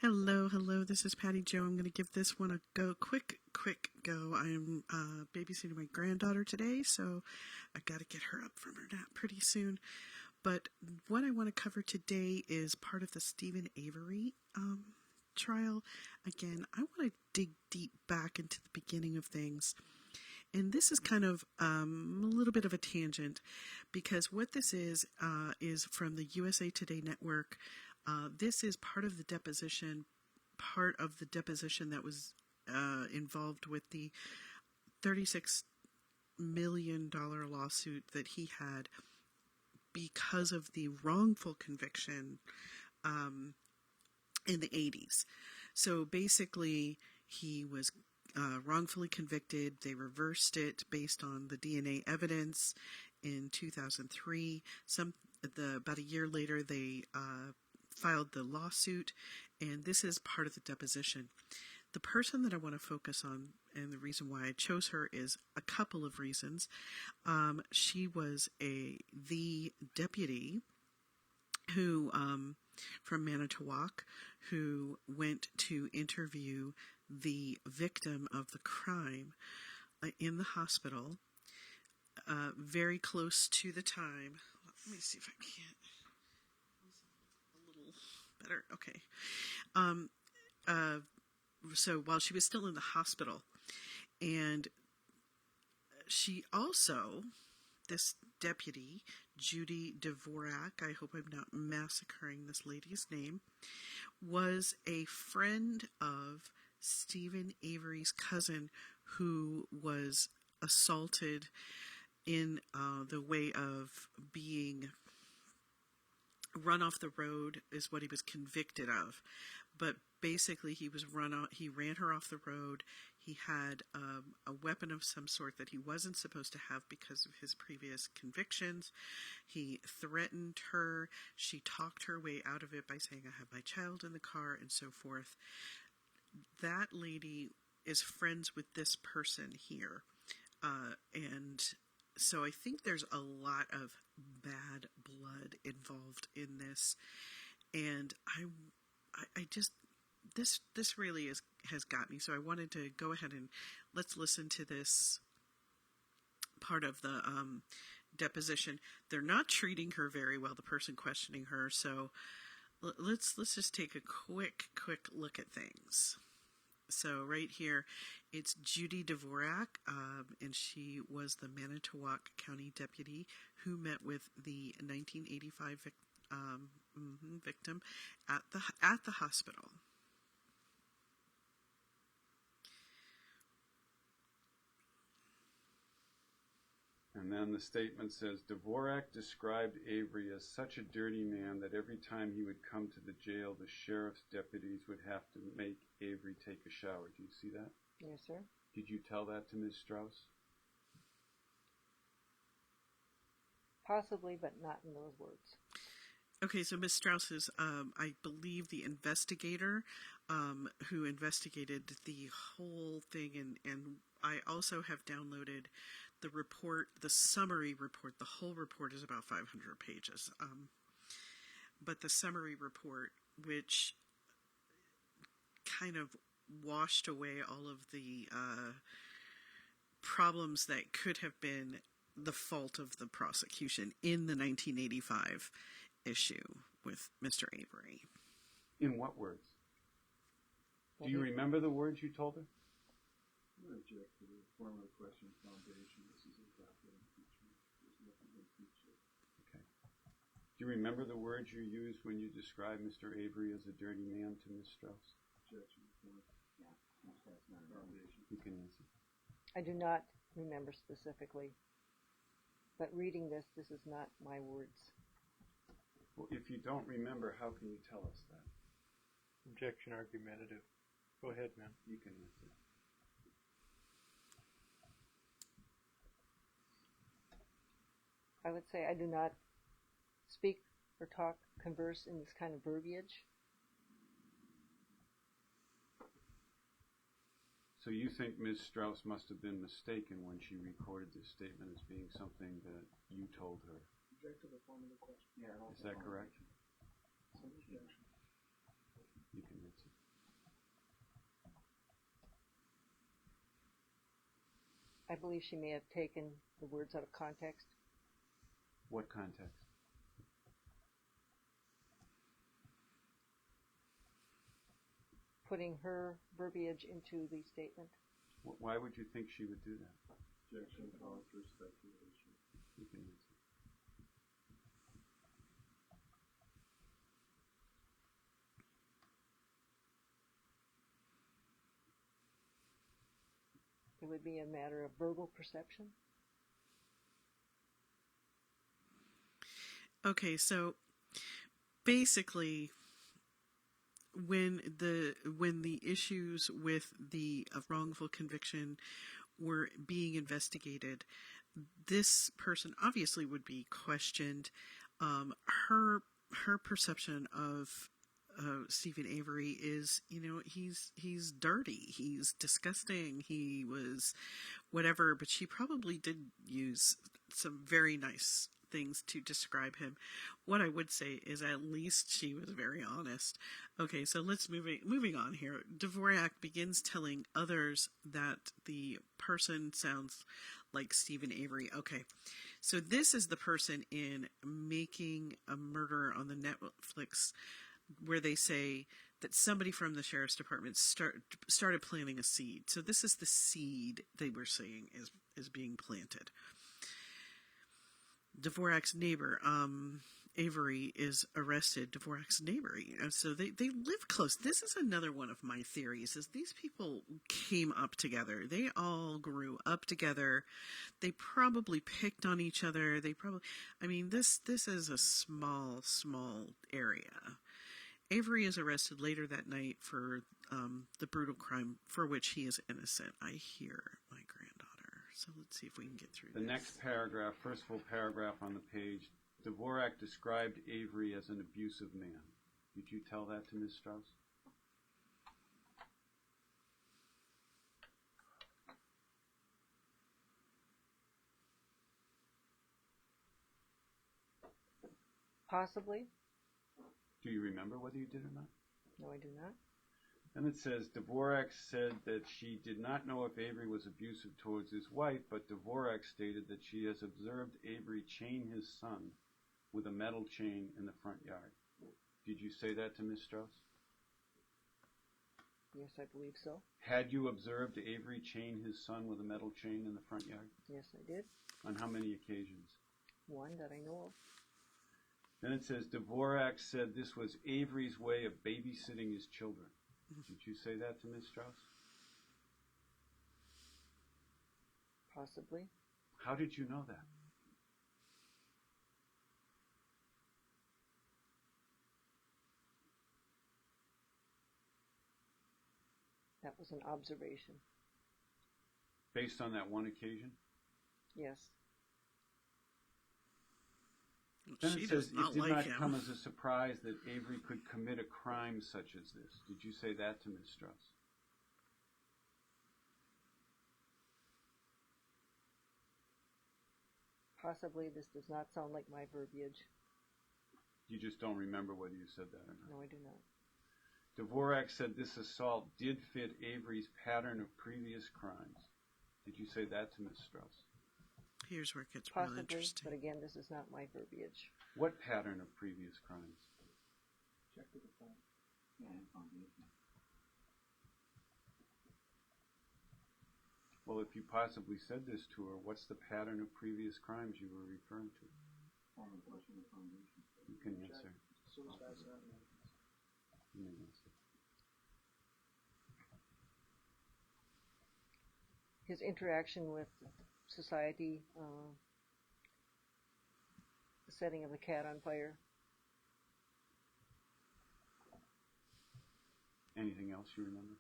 Hello, hello. This is Pattyjo. I'm going to give this one a go. Quick go. I'm babysitting my granddaughter today, so I got to get her up from her nap pretty soon. But what I want to cover today is part of the Stephen Avery trial. Again, I want to dig deep back into the beginning of things. And this is kind of a little bit of a tangent, because what this is from the USA Today network. This is part of the deposition that was involved with the $36 million lawsuit that he had because of the wrongful conviction in the 80s. So basically, he was wrongfully convicted. They reversed it based on the DNA evidence in 2003. About a year later, they filed the lawsuit, and this is part of the deposition. The person that I want to focus on, and the reason why I chose her, is a couple of reasons. She was the deputy who from Manitowoc, who went to interview the victim of the crime in the hospital, very close to the time. Let me see if I can't. Better. Okay. So while she was still in the hospital, and she also, this deputy, Judy Dvorak, I hope I'm not massacring this lady's name, was a friend of Stephen Avery's cousin, who was assaulted in the way of being run off the road, is what he was convicted of. But basically, he ran her off the road. He had a weapon of some sort that he wasn't supposed to have because of his previous convictions. He threatened her. She talked her way out of it by saying, "I have my child in the car," and so forth. That lady is friends with this person here. And so I think there's a lot of bad blood involved in this, and I just this really has got me. So I wanted to go ahead and let's listen to this part of the deposition. They're not treating her very well, the person questioning her. So let's just take a quick look at things. So right here, it's Judy Dvorak, and she was the Manitowoc County deputy who met with the 1985 victim at the hospital. And then the statement says, Dvorak described Avery as such a dirty man that every time he would come to the jail, the sheriff's deputies would have to make Avery take a shower. Do you see that? Yes, sir. Did you tell that to Ms. Strauss? Possibly, but not in those words. Okay, so Ms. Strauss is, I believe, the investigator who investigated the whole thing, and I also have downloaded the report, the summary report. The whole report is about 500 pages. But the summary report, which kind of washed away all of the problems that could have been the fault of the prosecution in the 1985 issue with Mr. Avery. In what words? Do you remember the words you told her? I object to the form of the question foundation. This is improper impeachment. There's nothing to impeach it. Okay. Do you remember the words you used when you described Mr. Avery as a dirty man to Ms. Strauss? Objection. Yeah. That's not a foundation. You can answer. I do not remember specifically, but reading this is not my words. Well, if you don't remember, how can you tell us that? Objection argumentative. Go ahead, ma'am. You can answer. I would say I do not speak or converse in this kind of verbiage. So you think Ms. Strauss must have been mistaken when she recorded this statement as being something that you told her? Object to the form of the question. Is that correct? Some objection. You can answer. I believe she may have taken the words out of context. What context? Putting her verbiage into the statement. Why would you think she would do that? Objection calls for speculation. You can answer. It would be a matter of verbal perception. Okay, so basically, when the issues with the wrongful conviction were being investigated, this person obviously would be questioned. Her perception of Stephen Avery is, he's dirty, he's disgusting, he was whatever, but she probably did use some very nice things to describe him. What I would say is at least she was very honest. Okay, so let's moving on here. Dvorak begins telling others that the person sounds like Stephen Avery. Okay, so this is the person in Making a Murder on the Netflix, where they say that somebody from the sheriff's department started planting a seed. So this is the seed they were saying is being planted. Dvorak's neighbor, Avery, is arrested. Dvorak's neighbor. So they live close. This is another one of my theories, is these people came up together. They all grew up together. They probably picked on each other. This is a small area. Avery is arrested later that night for the brutal crime for which he is innocent. I hear my granddaughter. So let's see if we can get through The next paragraph, first full paragraph on the page, Dvorak described Avery as an abusive man. Did you tell that to Ms. Strauss? Possibly. Do you remember whether you did or not? No, I do not. And it says, Dvorak said that she did not know if Avery was abusive towards his wife, but Dvorak stated that she has observed Avery chain his son with a metal chain in the front yard. Did you say that to Ms. Strauss? Yes, I believe so. Had you observed Avery chain his son with a metal chain in the front yard? Yes, I did. On how many occasions? One that I know of. Then it says, Dvorak said this was Avery's way of babysitting his children. Did you say that to Ms. Strauss? Possibly. How did you know that? That was an observation. Based on that one occasion? Yes. Then She it says does not it did like not him. come as a surprise that Avery could commit a crime such as this. Did you say that to Ms. Strauss? Possibly. This does not sound like my verbiage. You just don't remember whether you said that or not. No, I do not. Dvorak said this assault did fit Avery's pattern of previous crimes. Did you say that to Ms. Strauss? Here's where it gets really Possibly, interesting. but again, this is not my verbiage. What pattern of previous crimes? Check with the phone. And foundation. Well, if you possibly said this to her, what's the pattern of previous crimes you were referring to? Form of question of foundation. You can answer. Suicide. You may answer. His interaction with society, the setting of the cat on fire. Anything else you remember?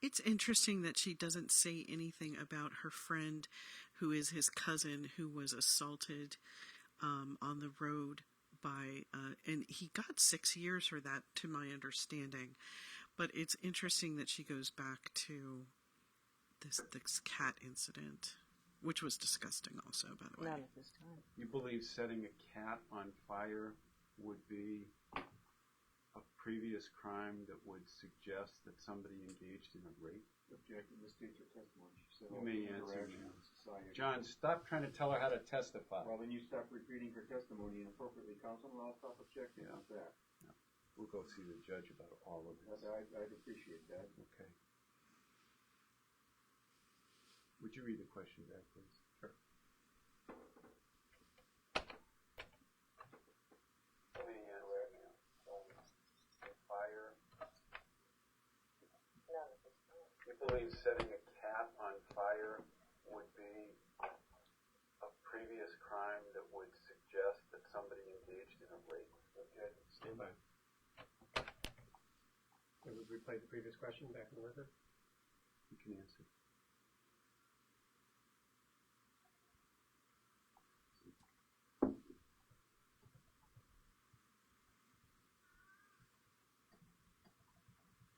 It's interesting that she doesn't say anything about her friend who is his cousin who was assaulted on the road by, and he got 6 years for that, to my understanding. But it's interesting that she goes back to this cat incident, which was disgusting also, by the way. Not at this time. You believe setting a cat on fire would be a previous crime that would suggest that somebody engaged in a rape? Objection. This states her testimony. She said, You may answer, interaction John. with society. John, stop trying to tell her how to testify. Well, then you stop repeating her testimony inappropriately, counsel, and I'll stop objecting Yeah. with that. We'll go see the judge about all of this. I'd appreciate that. Okay. Would you read the question back, please? Sure. Fire. You believe setting a cat on fire would be a previous crime that would suggest that somebody engaged in a rape? Okay. Stand by. Would we play the previous question back in the record? You can answer.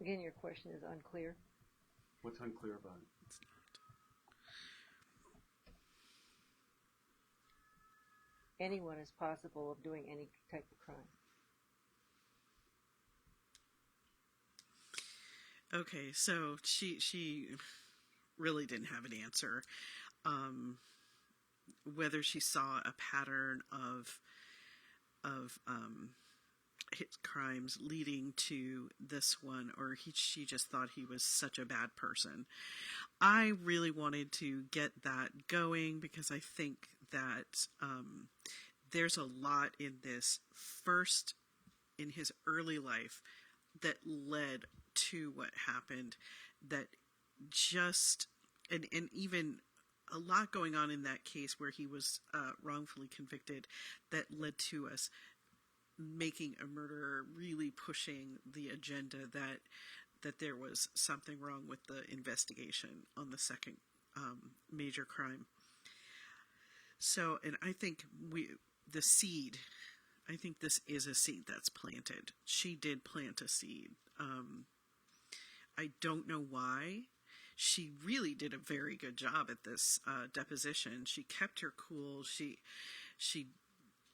Again, your question is unclear. What's unclear about it? It's not. Anyone is possible of doing any type of crime. Okay, so she really didn't have an answer. Whether she saw a pattern of his crimes leading to this one, or she just thought he was such a bad person. I really wanted to get that going because I think that there's a lot in this first, in his early life, that led to what happened, that just, and even a lot going on in that case where he was wrongfully convicted, that led to us making a murderer, really pushing the agenda that there was something wrong with the investigation on the second major crime. So, and I think the seed, I think this is a seed that's planted. She did plant a seed. I don't know why. She really did a very good job at this deposition. She kept her cool. She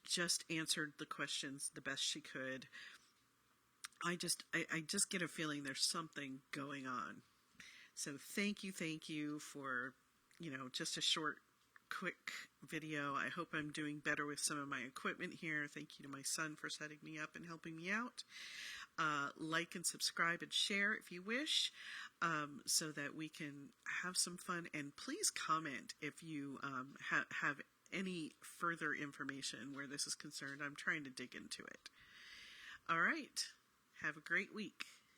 just answered the questions the best she could. I just get a feeling there's something going on. So thank you for, just a short, quick video. I hope I'm doing better with some of my equipment here. Thank you to my son for setting me up and helping me out. Like and subscribe and share if you wish, so that we can have some fun. And please comment if you have any further information where this is concerned. I'm trying to dig into it. All right. Have a great week.